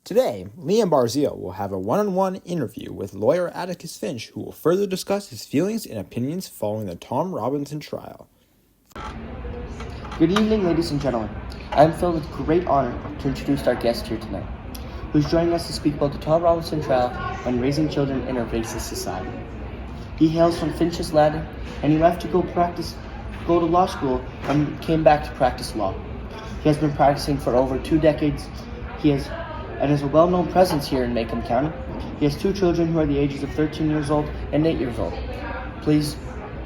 Today, Liam Barzil will have a one-on-one interview with lawyer Atticus Finch, who will further discuss his feelings and opinions following the Tom Robinson trial. Good evening, ladies and gentlemen. I am filled with great honor to introduce our guest here tonight, who's joining us to speak about the Tom Robinson trial on raising children in a racist society. He hails from Finch's Ladder, and he left to go to law school and came back to practice law. He has been practicing for over 2 decades. He is a well-known presence here in Macomb County. He has 2 children who are the ages of 13 years old and 8 years old. Please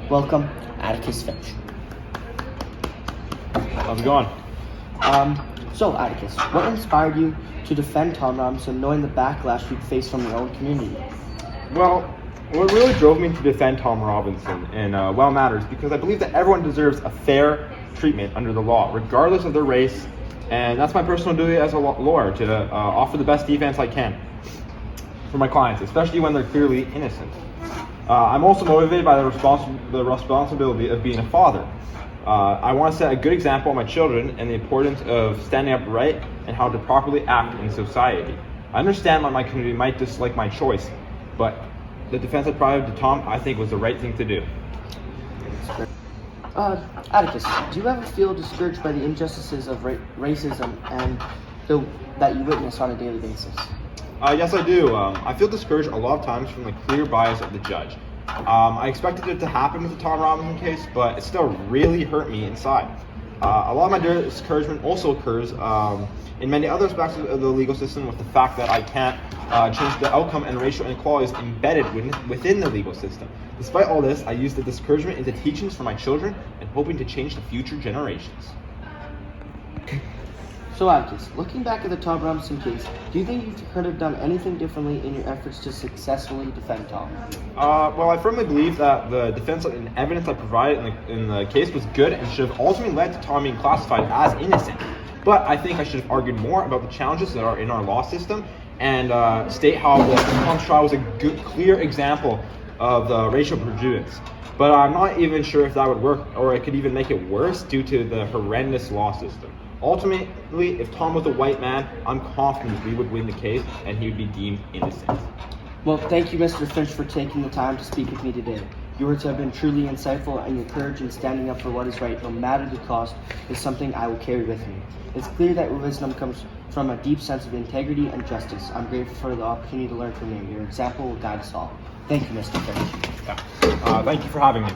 welcome Atticus Finch. How's it going? So Atticus, what inspired you to defend Tom Robinson knowing the backlash you'd face from your own community? Well, what really drove me to defend Tom Robinson in Well Matters because I believe that everyone deserves a fair treatment under the law, regardless of their race, and that's my personal duty as a lawyer to offer the best defense I can for my clients, especially when they're clearly innocent. I'm also motivated by the responsibility of being a father. I want to set a good example of my children and the importance of standing up right and how to properly act in society. I understand why my community might dislike my choice, but the defense I provided to Tom, I think, was the right thing to do. Atticus, do you ever feel discouraged by the injustices of racism and that you witness on a daily basis? Yes, I do. I feel discouraged a lot of times from the clear bias of the judge. I expected it to happen with the Tom Robinson case, but it still really hurt me inside. A lot of my discouragement also occurs in many other aspects of the legal system with the fact that I can't change the outcome and racial inequalities embedded within the legal system. Despite all this, I use the discouragement into teachings for my children and hoping to change the future generations. So Atticus, looking back at the Tom Robinson case, do you think you could have done anything differently in your efforts to successfully defend Tom? Well, I firmly believe that the defense and evidence I provided in the case was good and should have ultimately led to Tom being classified as innocent. But I think I should have argued more about the challenges that are in our law system and state how the Tom's trial was a good, clear example of the racial prejudice. But I'm not even sure if that would work, or it could even make it worse due to the horrendous law system. Ultimately, if Tom was a white man, I'm confident we would win the case and he would be deemed innocent. Well, thank you, Mr. Finch, for taking the time to speak with me today. Your words have been truly insightful, and your courage in standing up for what is right, no matter the cost, is something I will carry with me. It's clear that your wisdom comes from a deep sense of integrity and justice. I'm grateful for the opportunity to learn from you. Your example will guide us all. Thank you, Mr. Finch. Thank you for having me.